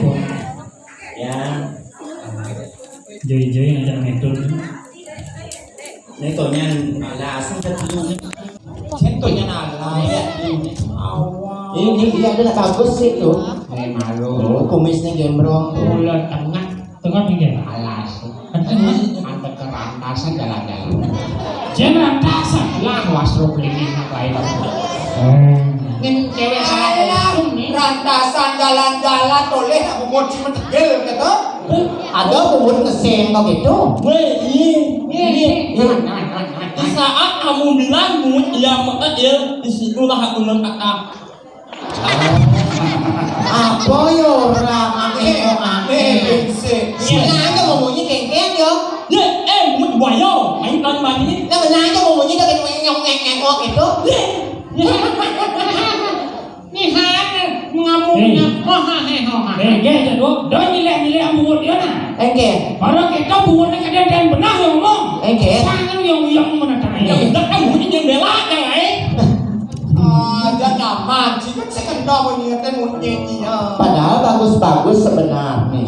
po. Yan. Joy-joy ngajak metode. Ito niyan, lasan sa tulong. Ito niyan alay. Ini dia adalah bagus sih tuh. Malu. Kumis nih gembrong. Ular tengah Pinggir. alas. Ada kerantasan jalan-jalan. Jangan rasa. Lah wasro kelingin apa itu? Ini cewek salah ini. Rantasan jalan-jalan toleh aku mau cuma tegel kata. Ada pun keseng kau gitu. Weh, ini. Jangan. Di saat kamu bilang mut yang mengadil, disitulah aku kata. Apa yo orang Nanya ngomongnya kengkeng yo. Mut wayo, main kan mani. Nah nanya ngomongnya udah kayak ngomong gitu. Nih ngamuknya. Gak do nilai amut dia na. Engke. Orang kita buat nak ada dan benar yang ngomong. Engke. Sangat yang mana tanya. Dah kamu ini bela kan Jangan nyaman, jika saya kendor mengingatkan munyanya. Padahal bagus-bagus sebenarnya.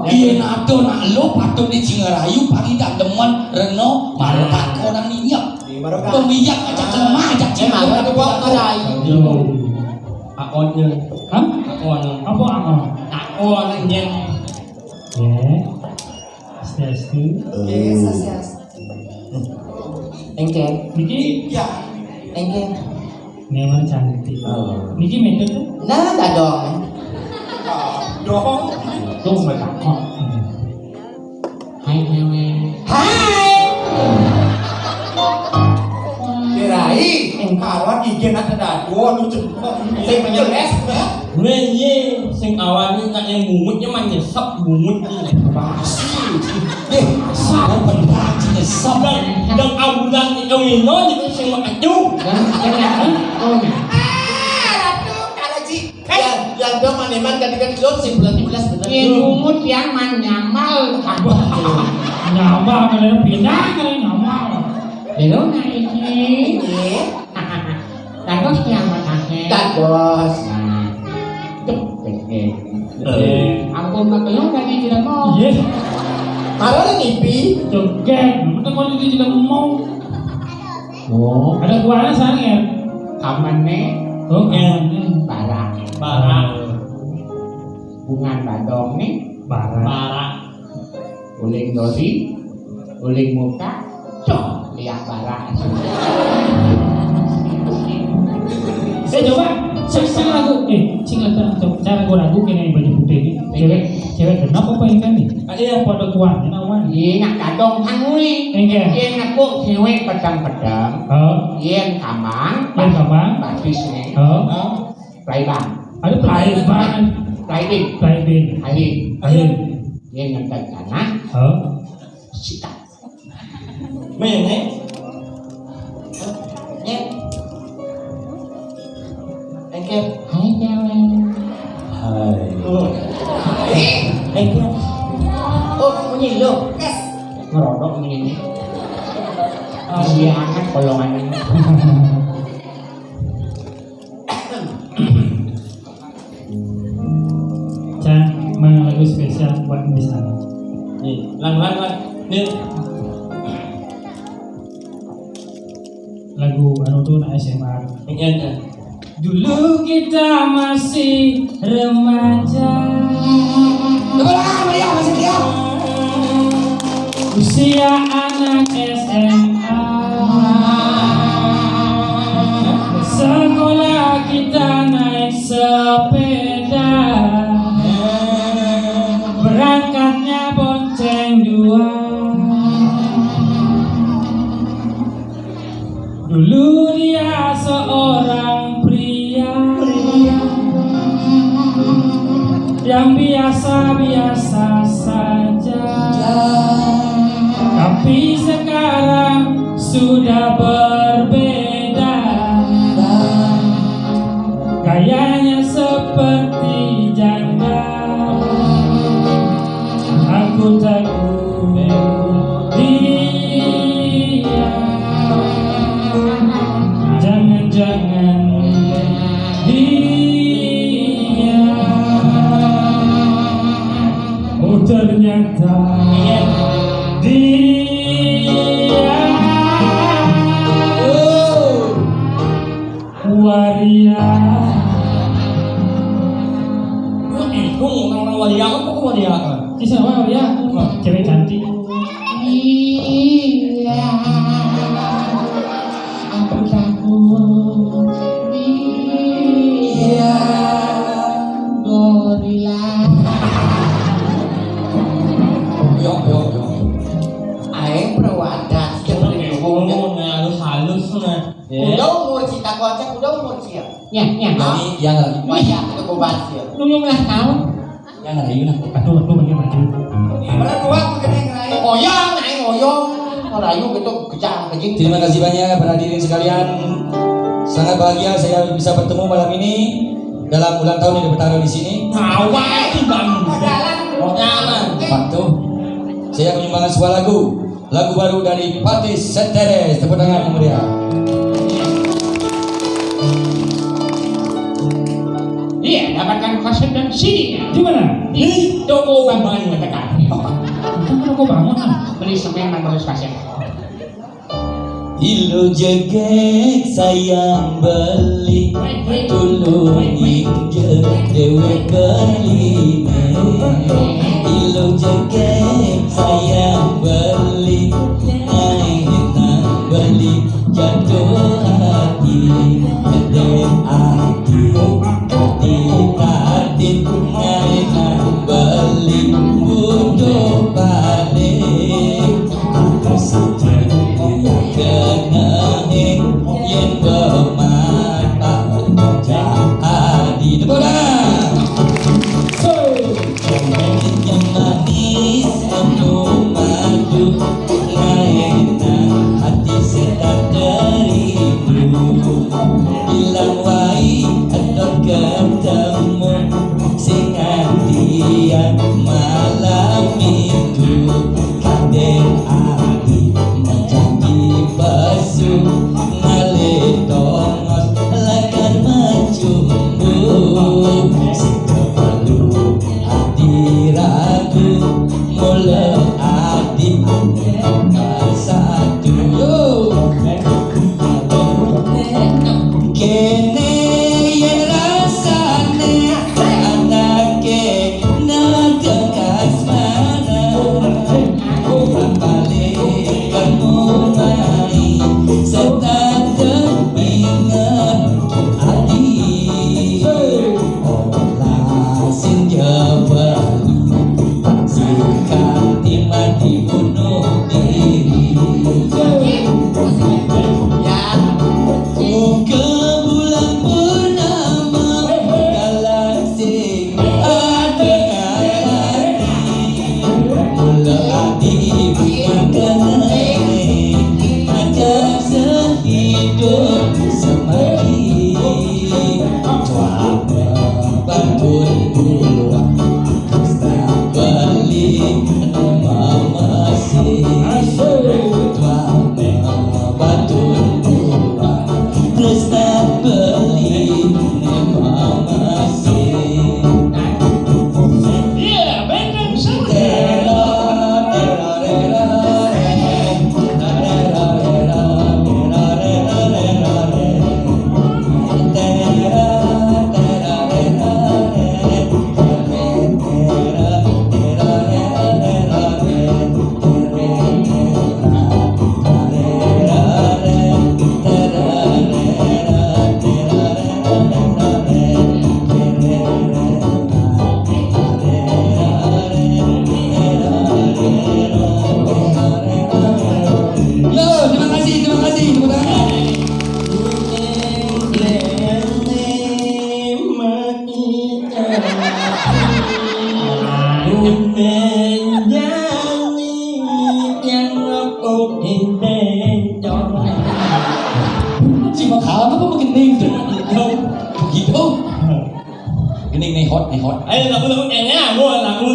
Iya nato nak lo patut di Cingerayu pagi tak demen Reno marokat orang minyak. Peminyak ajak lemah ajak Memang ada buat kerai. Akonnya. Hah? Akon. Apa akon? Akon yang Astu. Engke. Niki Engke. memang cantik. Niki metode tuh. Nah, tak dong. Tuh mereka kok. Hai cewek. Hai. Kirai, kawan izin ada dua lucu. Saya menjeles ya. Weye, sing awalnya tak yang mumutnya menyesap mumut ini. Basi. Saya berarti nyesap Dan abulan itu ini jadi sing maju. Yang dia maneman kan lo 11 bener. Lumut yang manyamal. Nyama kalian pindah kalian nyama. Belum na iki. Tagos yang matake. Tak bos. Ampun makelong kan tidak mau. Yes. Malah ngipi. Joget. Kita kalau dia tidak ngomong. Oh, Ada kuahnya sangat. kamane Oke. barang. Bara, Bungan badong nih. Bara. bara. Uling dori. Uling muka. Cok, lihat barang. Coba sing lagu cara gue lagu kena baju putih ini cewek kenapa apa yang kami ada pada kuahnya nawan Iya nak dadong hangui. enggak Iya nak kok cewek pedang-pedang. Iya kamang. yang kapan Batis nih. Playbang. ada pelayan Playbing. pelayan Alin. Iya ngetek tanah. Sita. Mana? Engke. Hai cewek. Engke. Oh, bunyi lo. Ngerodok ini. Iya hangat kolongan ini. Cang mang lagu spesial buat misalnya Nih, lang. Nih, lagu anu tuh na SMA ini. dulu kita masih remaja usia anak SMA sekolah kita naik sepeda berangkatnya bonceng dua dulu dia seorang pria yang biasa-biasa saja tapi sekarang sudah berbeda gayanya seperti janda aku takut dia jangan-jangan dia ternyata dia waria. Orang waria apa kok waria? Kisah apa waria? Cewek cantik. Iya, aku takut. Iya, gorila. Yo. Aing perwadas yang Ngomong halus nah. udah umur cita kocak udah umur cia. Ya. Jadi yang lagi Banyak ke bobas ya. Nunggu lah tahu. yang lagi nah. Aduh bagaimana maju. Mana tua aku kena ngerai. Oyong, aing oyong. Kalau ayu gitu kejang kejing. Terima kasih banyak para hadirin sekalian. Sangat bahagia saya bisa bertemu malam ini dalam ulang tahun yang bertaruh di sini. Awal bang. Oh nyaman. Waktu saya menyumbangkan sebuah lagu baru dari Patis Seteres. Tepuk tangan yang meriah. Iya, dapatkan kaset dan CD-nya Di mana? di toko bangunan terdekat. Kan kok bangun? Beli semen dan terus kaset. Ilu jegek sayang beli tulung inje dewe beli ilu jegek sayang beli nang beli jatuh hati den hati dikadit nang beli butuh balik aku saja kenangin yen bermata jadi depan yang manis penuh madu ngaena hati setak derimu bilang wai atau ketemu sing andian malam itu kaden aki menjadi basuh ngalih tongos lakan mencumbu si kepalu hati ragu mula hati satu kene yang rasane anake nadekas mana balik kamu mai serta teringat adi olah senja bali sikat mati bunuh diri ke bulan purnama galaksi ada hati mula hati bukan kenai ajak sehidup semati tua bangun pulang tak beli nama masih tua bangun pulang terus tak beli nama masih Iya, benteng sana. Yo, terima kasih, tepuk tangan. Si makala apa begitu? Gitu. Gening nih hot. Ayo lagu enak, gua lagu.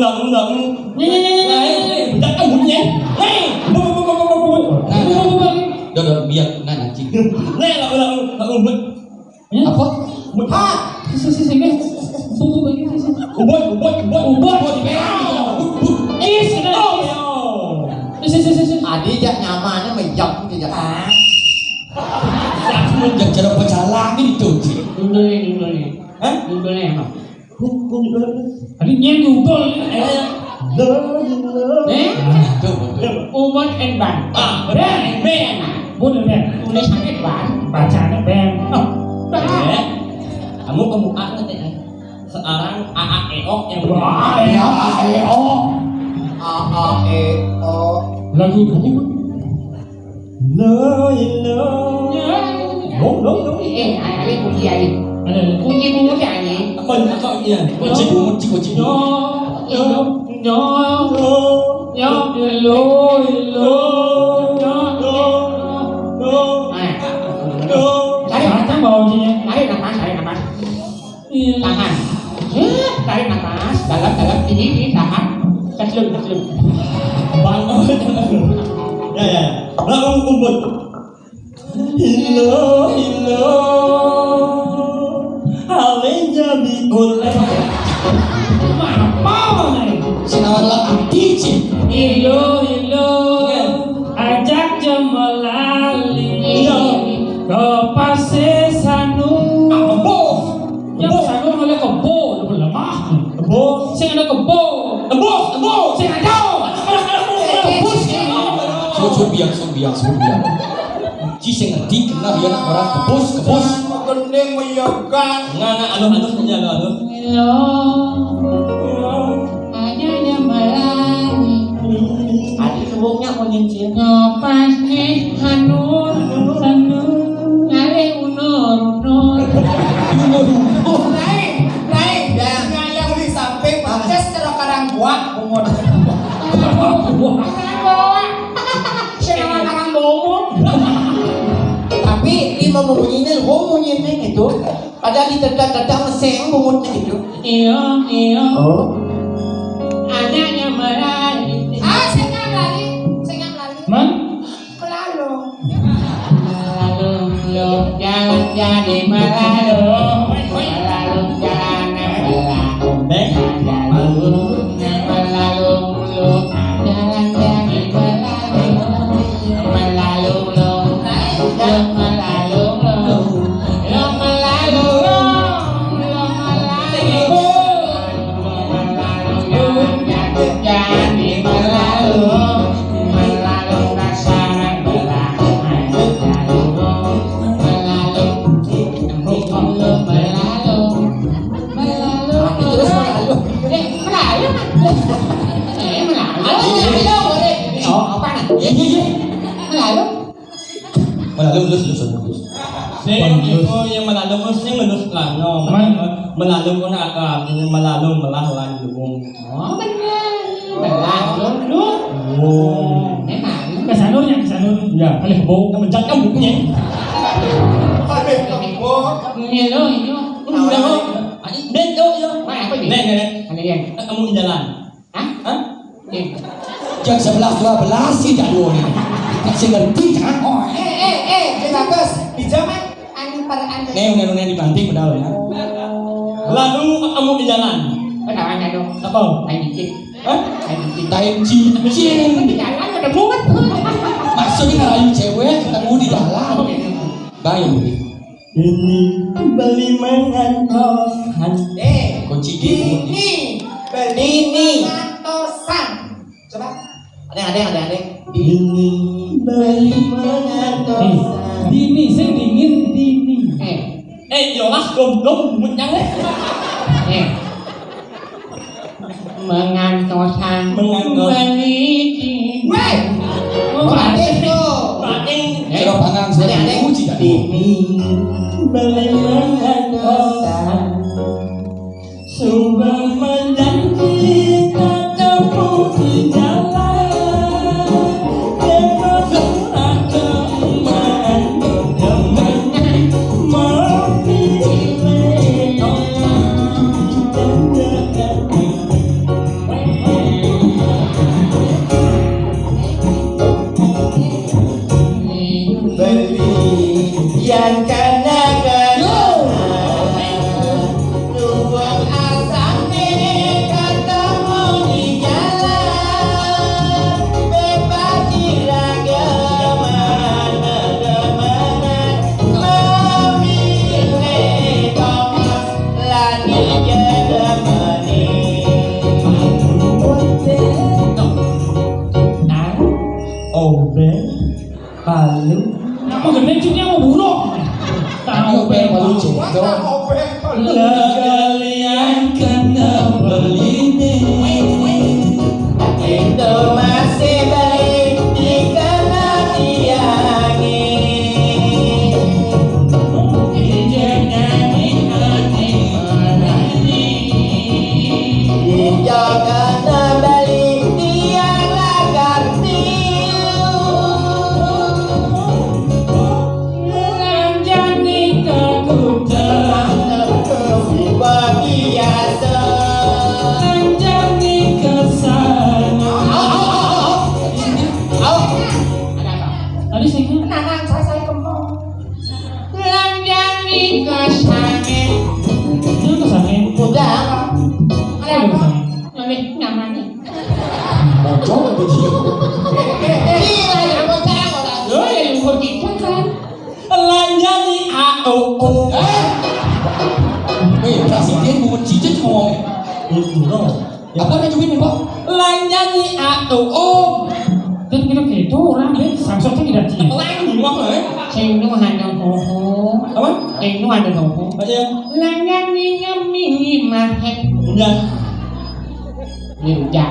Nih, tak kamu nih. Nih, Dodot biar nanti. nih lagu. Apa? Sisi guys. Bubu bagi sisi. Ubot. Ubah. yang cara pecalang itu sih. Dudulnya. Hah? Dudulnya apa? Tadi nyen dudul. Betul. Umur and ban. Ben. Bukan ben. Tulisannya ban. Bacanya ben. Oh, Kamu A nanti sekarang A-A-E-O yang wah, Ya, oh. A-A-E-O lagu dulu. Lo. Ada kunci aja. Ada. Kunci bunga aja. Aku iya. Kunci bungut. Yo, Macam bau sih. Tarik nafas. Tahan. Tarik nafas. Dalam. Ini tahan. Kecelum. Ya. Lalu kumpul. Hello. Halenya biuleh. Apa nih? Sinawan lah antici. Hilo, ajak jemelali ke pase sanu. Yang sanu oleh kebo, lebih lemah. Sing ada kebo. Sing ada. Subiang. Ci sing ngerti kena biar nak orang kebus. Gendeng meyogan. Nggak, alus aja alus. Halo. Hanya nyemelani. Adik sebelumnya mau nyincin. Ngopas nih hanur. Ngale unur. Naik. Yang di samping proses cerok karang buah umur. Senang karang bomo. Tapi di membunyinya, bunyinya itu. Padahal di tetap meseng bunyinya itu. Iya. Oh. Hanya nyemelani. Saya nggak lari. Man, Lalu. Lalu jangan jadi malu. Jalan Lulus. Yang melalui sing lulus lano. Melalui ko na ka, melalui melahlan lubong. Oh benar. Lalu. Oh. Memang. kesanurnya. Ya, kali kebo. Mencat kan bukunya. Ini. Ben yo. Mana apa ini? Nek. Ada yang. Kamu di jalan. Hah? Ini. Jam 11-12 sih jadwal ini. Kasih ngerti kan? Oh, Bagus. Di zaman pada anda. Neon dibanting padahal ya. Lalu kamu di jalan. Kenapa dong? Apa? Ayo dikit. Hah? Ayo dikit. Tahin cincin. Di jalan ada muat. Maksudnya ngerayu cewek ketemu di jalan. Bayang begitu. Ini beli mengantosan. Kunci gitu. Ini. Mantosan. Coba. Ada. Ini beli mengantosan. Dini, sing dingin dini. Yolah goblok munyang. Mengantosan. Beli. Weh. Bating. Cerok pangan saya uji kan. Ini beli mengantosan. Subang menjanji tak ketemu di jalan. Yang kadang-kadang Luang asam boleh namanya. Bocor ke dia. Gila ya bocah orang. Lo yang luhur kita kan. Lanjani AOO. Presiden mau cicit ngomong. Apa ada juga nih, Pak? Lanjani AOO. Dan kita gitu orang deh, samsung tidak sih. Lain gimana ya? Sing nu hanya hoho. Apa? Sing nu hanya hoho. Aja. Langan ni ngami mahet. Udah. Liujak.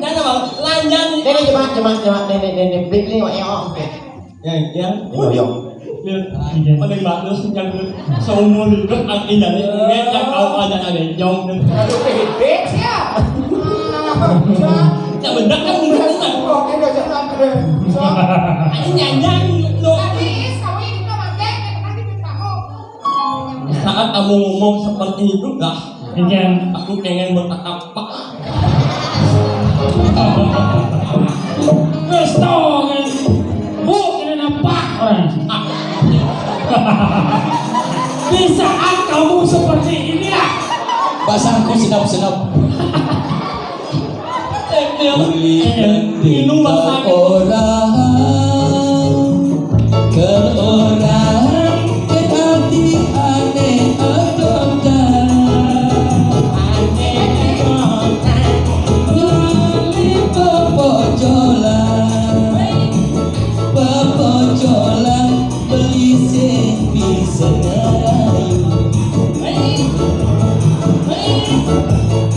Jangan bang, lanjani. Đây đây coba đây break nih eo. Yang Yo. paling bagus yang seumur hidup ini dari yang kau ada jauh. Aduh bebek ya. Ya benar kan benar kan. Kok udah jalan keren. So, Ini nyanyi lo. habis kamu ini tuh makan nanti kamu. Saat kamu ngomong seperti itu dah. Ingin aku pengen berkata apa? Resto kan. Bu, ini nampak orang. Di saat kamu seperti inilah. Bahasa aku senap-senap. Minum bahasa orang ke orang ke hati aneh atau pepojolan beli sepi senayu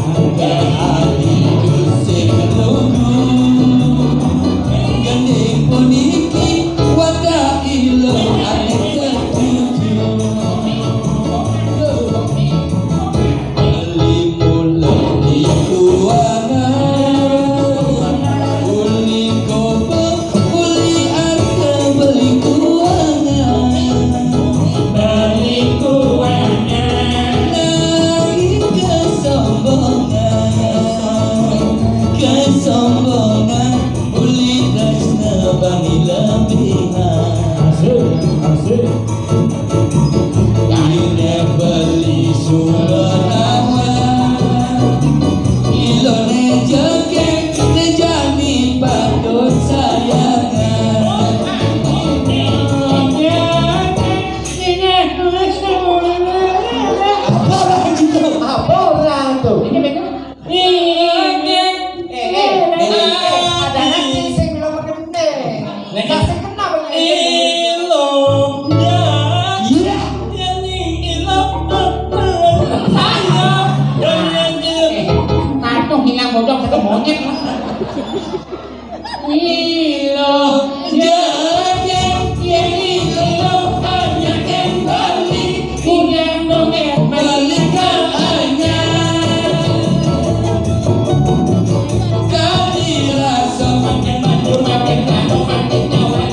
angkat hatiku sekeluru gandeng puniki wadah ilong aneh ketujuh beli mulut di kuangan uli kopek uli harga beli kuangan balik kuangan. lagi kesombongan uli dasna bani lebihan Asik. Ine beli sumberangan ilone jekek nejani patut sayangan apa orang itu Apa orang tuh? Ada lagi sing belum gede. Kasih kenapa ini? iya Kacung hilang bodong satu monyet. Ilo jekek ini lo hanya kembali punya dongeng balikan hanya kali rasa makin manjur makin kanu makin nyawa.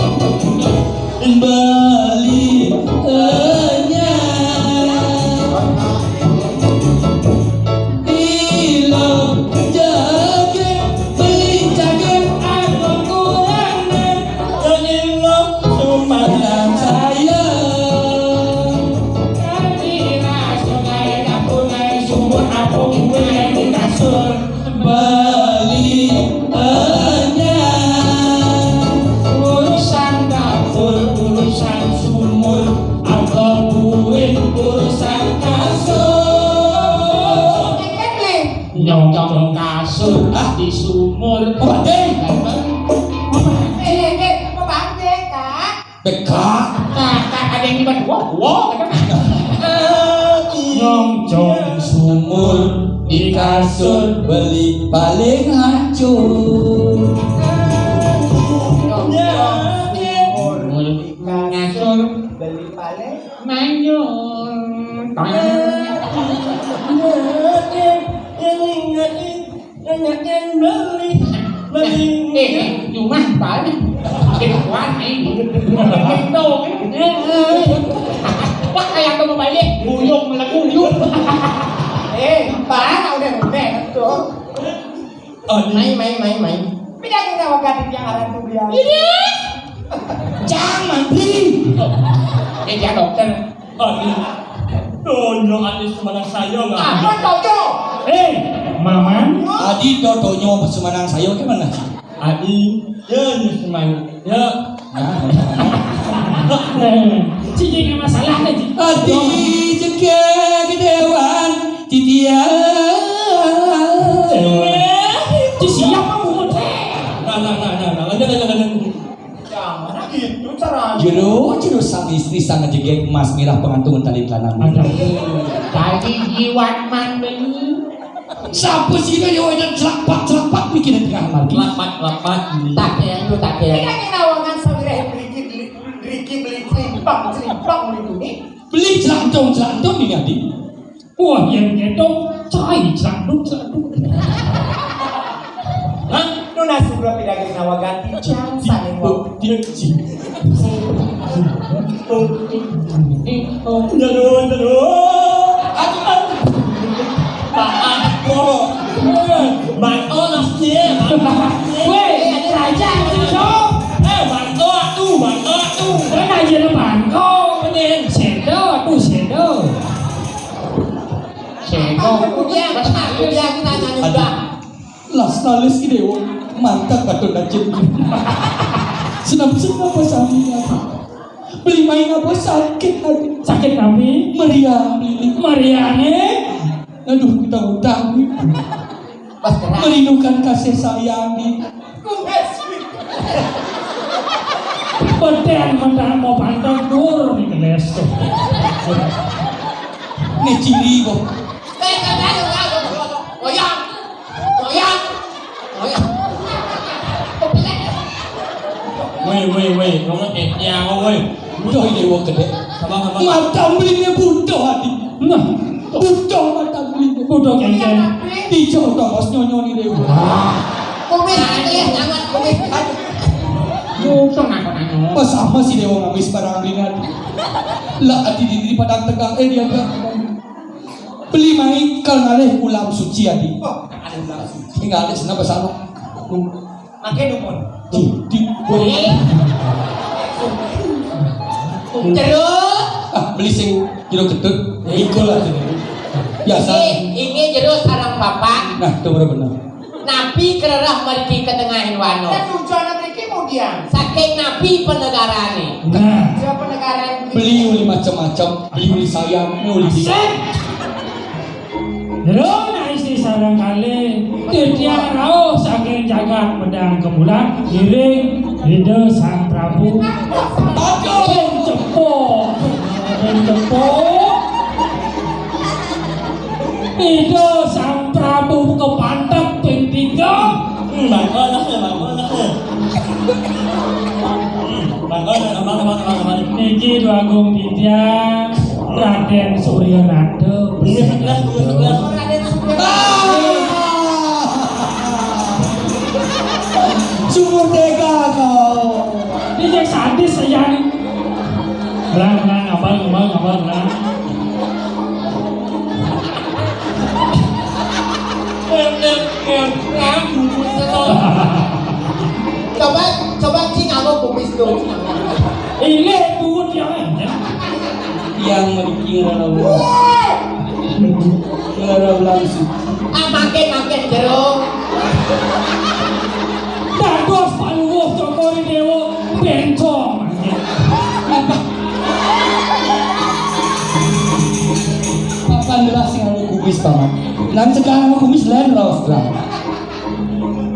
balik hanya ilo jaget beli jaget aku kurangan dan saya Sungai dapur naik sumur apung gue yang di kasur. balik hanya Urusan dapur, urusan sumur, atau buin urusan kasur. Nyong kasur di sumur. Mau bantu kak? bekak Nah, ada yang dibantu. Wow, Nyong sumur di kasur beli paling hancur ngasur Beli pale. manjur. Cuma balik. Kuat ini. Gendong. Wah, kayak aku mau balik. Guyung malah guyung. Pak, udah tuh. Main. Pindah ke sama gadis yang arah tuh dia. jangan beli Dia dokter. Donyo ati semanang sayo nggak? Apa Dodo? Maman. Adi donyo semanang sayo gimana? Adi, ya semanang, ya. Cici nggak masalah nih. Adi jeke gedewan titia. Cici siapa mau Nah, Jangan gitu caranya. Jero sang istri sangat jegek emas mirah pengantungan tali kanan. Tadi jiwat mandeng. Siapa sih ini yang celapak bikin tengah margi? Lapat. Tak yang lu tak Ini yang. kan nawangan sampai Riki beli celimbang itu nih. Beli celantong ini adik. Wah, yang itu cai celanduk. Hah? Nuna subra pedagang nawaganti jangan saling mau. Weh, raja cok. Cái này gì nó bản kho, cái này sendok, tuh sendok. Aku dia kita nanya juga. Las nalis idewo mantap betul dan jadi. Senap pasangnya. Beli main apa sakit lagi. Sakit kami, Meriah beli. Mariane, Aduh kita utang nih. Pas kena. Merindukan kasih sayang nih. beten mendan mau pantang dur nih keles tuh. Nih ciri kok. Goyang. Weh, kamu yang weh. Budoh dewa gede. Mantap belinya budoh hati. Nah, Budoh mantap belinya. udah kengkeng. Dicoba bos nyonyoni dewa. Kumis ya, jangan kumis. Musuh nak nanya. Pas sama si dewa ngamis barang belinya. Lah hati di padang tegang dia enggak. Beli main kalau ngalih ulam suci hati. Ada ulang suci. Enggak ada senapa sama. Makin umur. Di Terus beli sing kilo ketut. Ikut lah. Biasa. Ini jeruk sarang bapak. Nah, itu benar. Nabi kererah mergi ke tengah wano. dan tujuan mereka kemudian Saking nabi penegarane. Nah, siapa negara yang Beli uli macam-macam. Beli uli sayang. Uli di. Rona istri sarang kali Tiang rao saking jagat pedang kemulan Giring ide sang Prabu Aduh cepok Ide sang Prabu kepantap ping 3 Bang ơi. Niki Agung Tiang Raden Suryanada Sumur tega kau. Ini yang sadis saya nih. Belang, abang. coba cing aku kumis dulu cing aku. Ini buat yang Yang memiliki ngarap langsung. Makin jeruk. Dados paluwuh Cokori Dewa bencong. Papan jelas yang aku kumis banget. Nan sekarang aku kumis lain raus lah.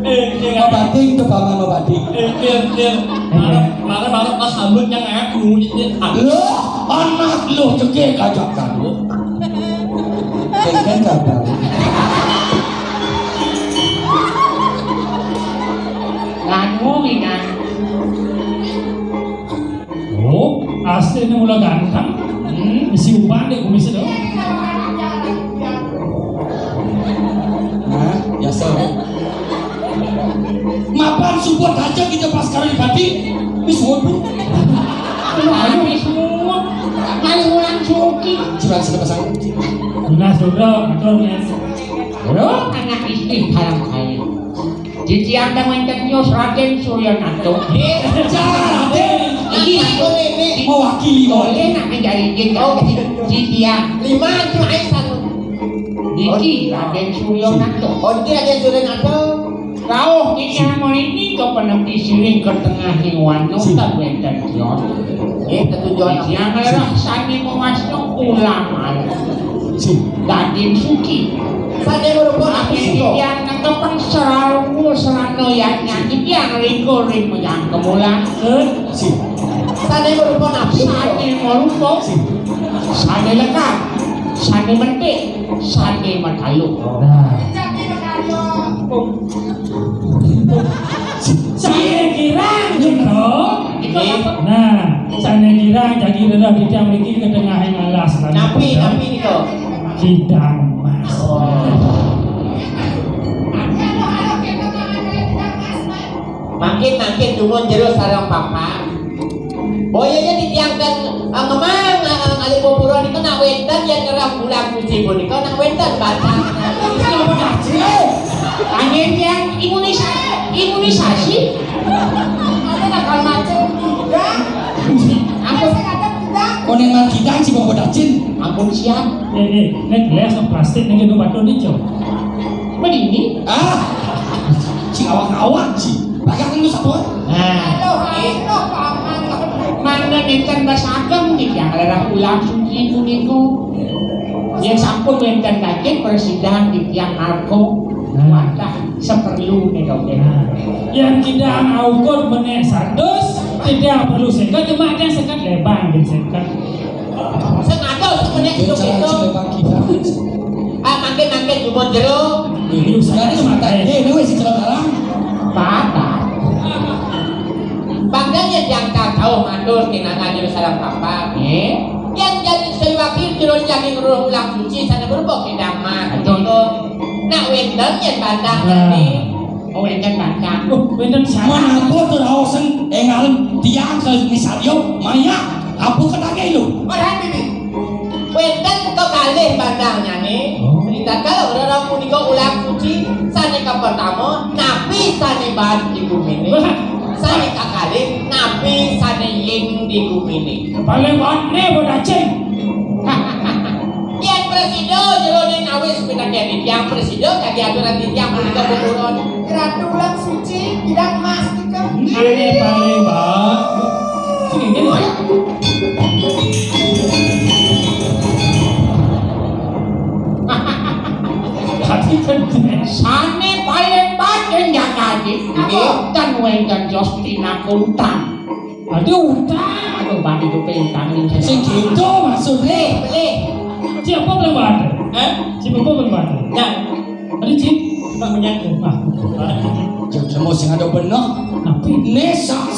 Mabating itu paman mabating. Makan pas sambut yang aku Lo anak lo cekek kajak kamu. Kengken kabar. Nganu ingat. Oh, asli ini mulai ganteng. Isi uban deh kumis itu. Nah, ya so. Mapan support aja kita pas sekarang di pati. Wis waduh. Ayo semua. Kali ulang suki. Curang sudah pasang. Nah, sudah betul ya. Bro, anak istri haram kaya. Jadi anda mencet nyos Raden Suryanado. Jangan Raden. Iki Aku ini Mewakili boleh nak menjadi jin di tiang. 5 cuma Aisyah. Niki Raden Suryanarto. Oh, ini ada sudah nato. Rauh kita ini ke penepi siring ke tengah hewan tak benten kios. Ketujuan Yang adalah sani memasno ulama. Dadin Suki. Sane merupakan Tapi yang ngetepen selalu serano yang nyanyi yang ring yang kemulan. Sane merupakan Sani merupakan. Sani lekat. Sani mentik. Sani matalu. Saya kira gitu. Nah, saya kira jadi reda kita memiliki kedengaran yang alas. Napi itu. Kidang mas. Makin dumun jero sarang papa. Boyanya ditiangkan memang ali popuran itu nak wedan yang kerap pulang kuci pun itu nak wedan batang. Angin yang imunisasi. Ada nakal macam tidak. Apa saya kata tidak? Koneng kita si bawa dacin. Ampun siap. Nek gelas plastik nek itu batu nico. Begini. Si awak-awak si. Bagang itu sabun. Nah, Halo, paman. mana nenten basagam nih yang ada ulang suci puniko. Yang sampun nenten daging persidangan di tiang narko. Wadah seperlu nih dok. Yang kidang aukur menek sardos tidak perlu sekat cuma ada sekat lebang dan sekat. Sengaja sebenarnya itu itu. Makin dumun jero. Ini usahanya cuma tanya. Ini wes si celana. Papa. Bangdanya yang tak tahu matur kena ngajur sarang papa. Yang jadi sewakil jero jadi ulang suci sana berbok kidang mah. Contoh nak wedan yang bandang ini. Oh enten bancang. Bener sama. Mana aku tuh awasan engal tiang ke misalnya Maya. Aku ketagih lu. Orang ini. Wedan kau kalih bandangnya nih. Berita kalau orang punika ulang suci sana ke pertama nabi sana ban di bumi ini. Sana kakalih nabi sana ying di bumi ini. Paling aneh bodacin. Yang presiden jeronin awis pinaknya yang presiden kaki aturan di tiang punika buburon. Ratu ulang suci tidak emas itu. Aneh paling bang. Sini gini. Hati kan. Sane paling bajen yang kaji. Dan wengkan Justina Kuntang. Aduh, utang. Aduh bani itu pentang ini. Sing gitu maksudnya. Beli. Siapa belum ada? Siapa belum ada? Nah, Ada cip. tak menyangkut. Semua sing ada bener. Tapi Ne sak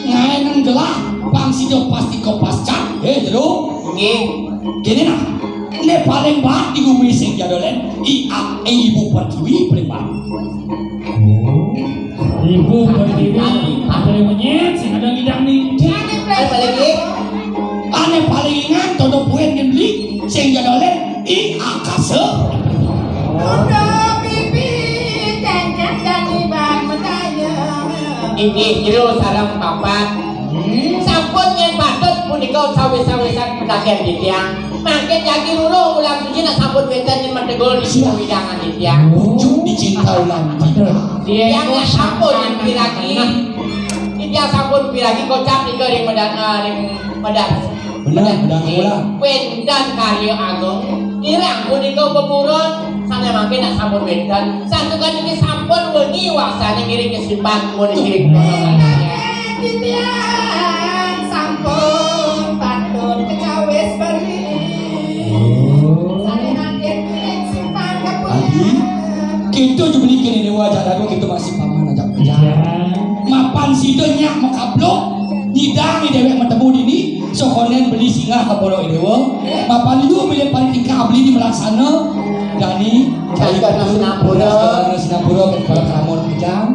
ngaenan gelah bang sido pasti kau pasca. Jero. Nggih. Gini nah. Ne paling banget di bumi sing jadolen. Ibu pertiwi paling banget. ibu berdiri ada yang menyet, sing ada ngidang nih. Ay palagi. Ane palingan todo puen ngebli sing jadolen akase. Udah bibi jangan jadi bang menanya. Inggih jero sareng papat. Sampun yen patut punika sawi-sawisan pendakian di tiang. Mangke jagi loro ulang suci nak sampun wenten yen medegol di widangan di tiang. Ujuk dicinta ulang Tiang nak sampun yen piragi. Tiang sampun piragi kocap nika ring medan. Benar ulang. Wendan karya agung. Kirang punika pepuron sana mangke nak sampun wendan. Santukan iki sampun wengi waksane ngiring kesimpan mun ngiring Titian sampun patut kecawis beri. Saya nanti piring simpan Adi, kita juga bikin ini wajah dago kita masih paman aja kerja. Mapan sidonya mau kablok, nyidang di dewek metemu dini, sokonen beli singa ke polo idewo. Mapan itu beli paling tingkah beli di melaksana. Dani, Karena Sinapura ke kepala kamun kejam.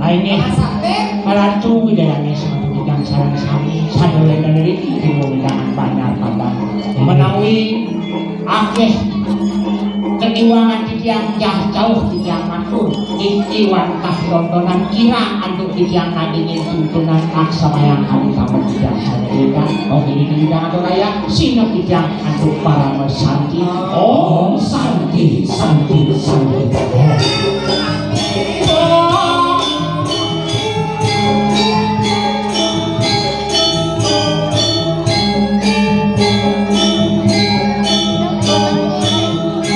Aine sampai Ratu widayane sematu bidang sarang sami sadaya dari ilmu bidangan bandar padang menawi akeh keniwangan titiang jauh titiang matur iwantah tontonan kira antuk yang ingin tuntunan aksa yang kami tamu tidak sadarikan. Oh ini tidak ada raya. Sino tidak untuk para mesanti. Oh santi, santi, santi.